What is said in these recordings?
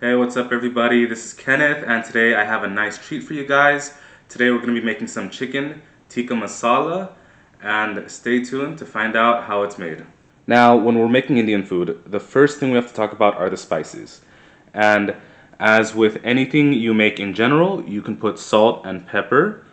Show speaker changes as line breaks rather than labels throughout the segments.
Hey, what's up everybody? This is Kenneth and today I have a nice treat for you guys. Today we're going to be making some chicken tikka masala and stay tuned to find out how it's made. Now, when we're making Indian food, the first thing we have to talk about are the spices. And as with anything you make in general, you can put salt and pepper.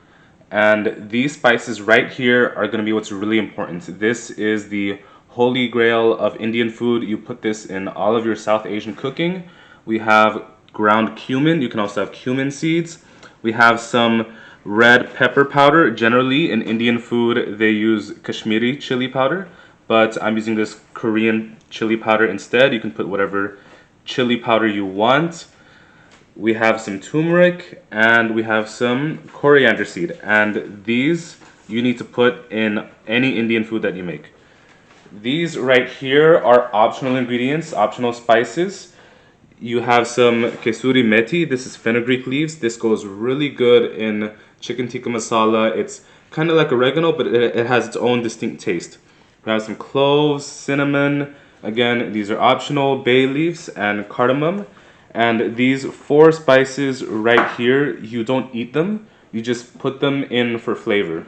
And these spices right here are going to be what's really important. This is the holy grail of Indian food. You put this in all of your South Asian cooking. We have ground cumin. You can also have cumin seeds. We have some red pepper powder. Generally, in Indian food, they use Kashmiri chili powder, but I'm using this Korean chili powder instead. You can put whatever chili powder you want. We have some turmeric and we have some coriander seed, and these you need to put in any Indian food that you make. These right here are optional ingredients, optional spices. You have some kesuri methi. This is fenugreek leaves. This goes really good in chicken tikka masala. It's kind of like oregano, but it has its own distinct taste. We have some cloves, cinnamon. Again, these are optional, bay leaves, and cardamom. And these four spices right here, you don't eat them. You just put them in for flavor.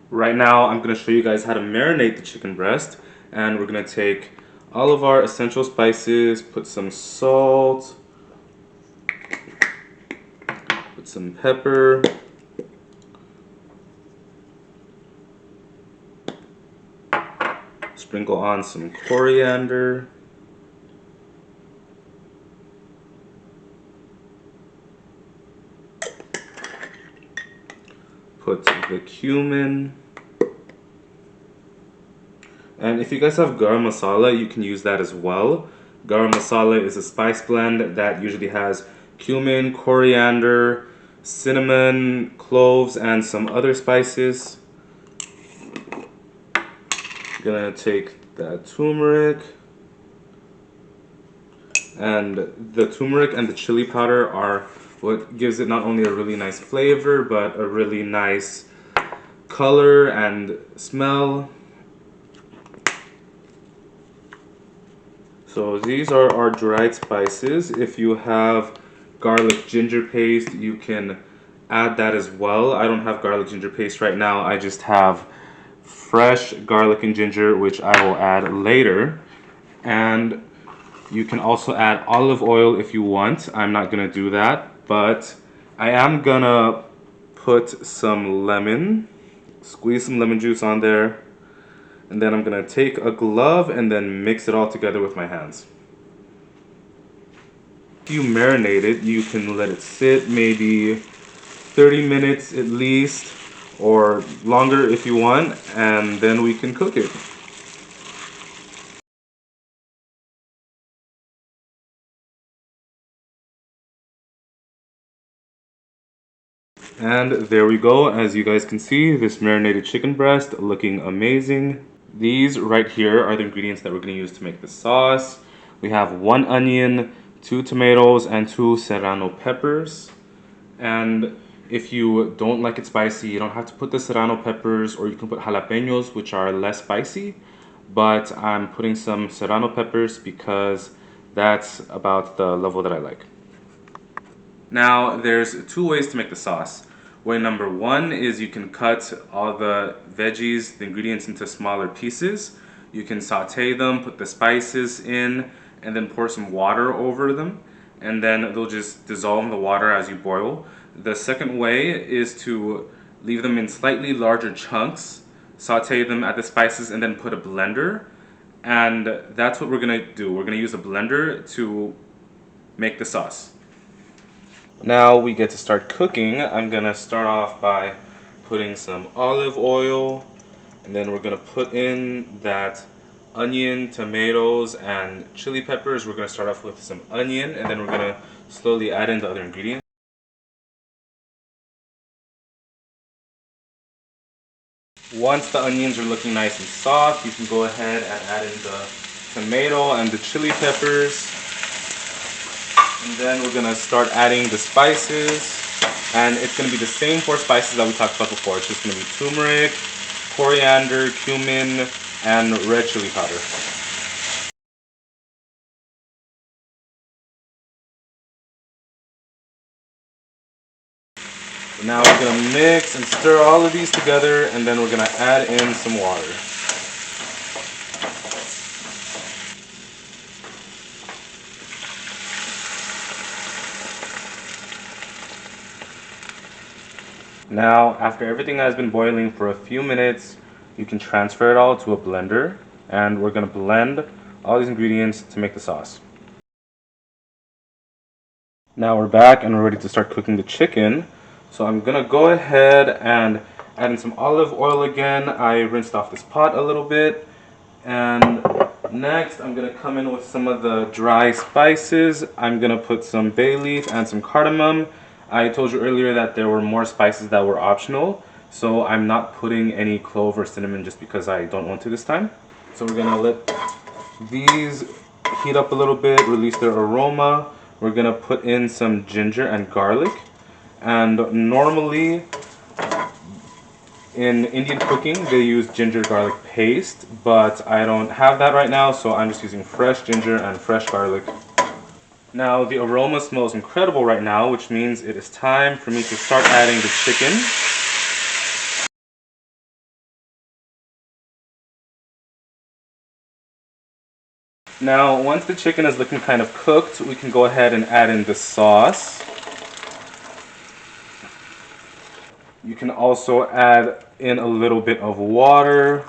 Right now, I'm going to show you guys how to marinate the chicken breast. And we're going to take all of our essential spices, put some salt, put some pepper, sprinkle on some coriander, put the cumin, and if you guys have garam masala, you can use that as well. Garam masala is a spice blend that usually has cumin, coriander, cinnamon, cloves, and some other spices. Gonna take that turmeric, and the turmeric and the chili powder are what gives it not only a really nice flavor but a really nice color and smell. So these are our dried spices. If you have garlic ginger paste, you can add that as well. I don't have garlic ginger paste right now. I just have fresh garlic and ginger, which I will add later. And you can also add olive oil if you want. I'm not gonna do that, but I am gonna put some lemon, squeeze some lemon juice on there, and then I'm gonna take a glove and then mix it all together with my hands. If you marinate it, you can let it sit maybe 30 minutes at least, or longer if you want, and then we can cook it. And there we go. As you guys can see, this marinated chicken breast looking amazing. These right here are the ingredients that we're going to use to make the sauce. We have 1 onion, 2 tomatoes, and 2 serrano peppers. And if you don't like it spicy, you don't have to put the serrano peppers, or you can put jalapenos, which are less spicy. But I'm putting some serrano peppers because that's about the level that I like. Now, there's 2 ways to make the sauce. Way number 1 is you can cut all the veggies, the ingredients, into smaller pieces. You can saute them, put the spices in, and then pour some water over them. And then they'll just dissolve in the water as you boil. The second way is to leave them in slightly larger chunks, saute them, add the spices, and then put a blender. And that's what we're going to do. We're going to use a blender to make the sauce. Now we get to start cooking. I'm gonna start off by putting some olive oil, and then we're gonna put in that onion, tomatoes, and chili peppers. We're gonna start off with some onion, and then we're gonna slowly add in the other ingredients. Once the onions are looking nice and soft, you can go ahead and add in the tomato and the chili peppers. And then we're gonna start adding the spices, and it's gonna be the same 4 spices that we talked about before. It's just gonna be turmeric, coriander, cumin, and red chili powder. Now we're gonna mix and stir all of these together, and then we're gonna add in some water. Now, after everything has been boiling for a few minutes, you can transfer it all to a blender, and we're gonna blend all these ingredients to make the sauce. Now we're back and we're ready to start cooking the chicken. So I'm gonna go ahead and add in some olive oil again. I rinsed off this pot a little bit. And next I'm gonna come in with some of the dry spices. I'm gonna put some bay leaf and some cardamom. I told you earlier that there were more spices that were optional, so I'm not putting any clove or cinnamon just because I don't want to this time. So we're gonna let these heat up a little bit, release their aroma. We're gonna put in some ginger and garlic. And normally in Indian cooking they use ginger garlic paste, but I don't have that right now, so I'm just using fresh ginger and fresh garlic. Now the aroma smells incredible right now, which means it is time for me to start adding the chicken. Now, once the chicken is looking kind of cooked, we can go ahead and add in the sauce. You can also add in a little bit of water.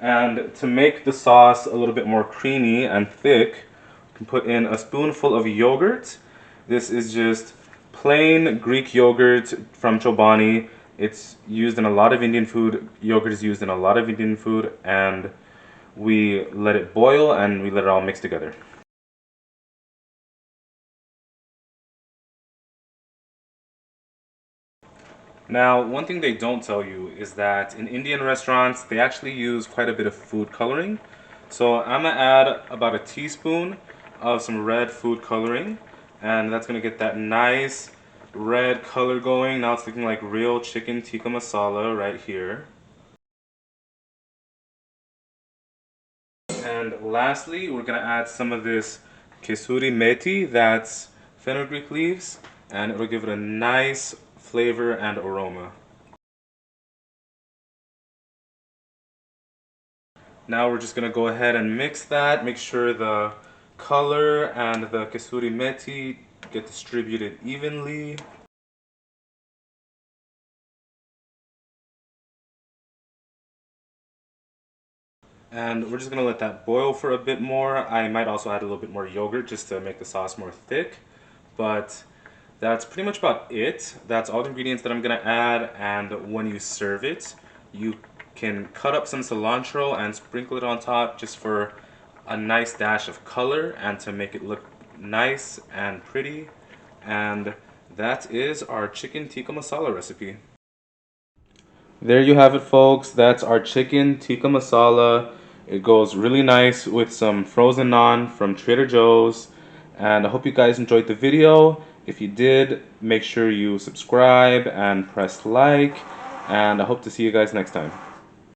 And to make the sauce a little bit more creamy and thick, you can put in a spoonful of yogurt. This is just plain Greek yogurt from Chobani. It's used in a lot of Indian food. Yogurt is used in a lot of Indian food, and we let it boil and we let it all mix together. Now, one thing they don't tell you is that in Indian restaurants, they actually use quite a bit of food coloring. So I'm gonna add about a teaspoon of some red food coloring, and that's gonna get that nice red color going. Now it's looking like real chicken tikka masala right here. And lastly, we're gonna add some of this kesuri methi, that's fenugreek leaves, and it'll give it a nice flavor and aroma. Now we're just gonna go ahead and mix that, make sure the color and the kesuri methi get distributed evenly. And we're just gonna let that boil for a bit more. I might also add a little bit more yogurt just to make the sauce more thick, but that's pretty much about it. That's all the ingredients that I'm gonna add, and when you serve it, you can cut up some cilantro and sprinkle it on top just for a nice dash of color and to make it look nice and pretty. And that is our chicken tikka masala recipe. There you have it, folks. That's our chicken tikka masala. It goes really nice with some frozen naan from Trader Joe's. And I hope you guys enjoyed the video. If you did, make sure you subscribe and press like. And I hope to see you guys next time.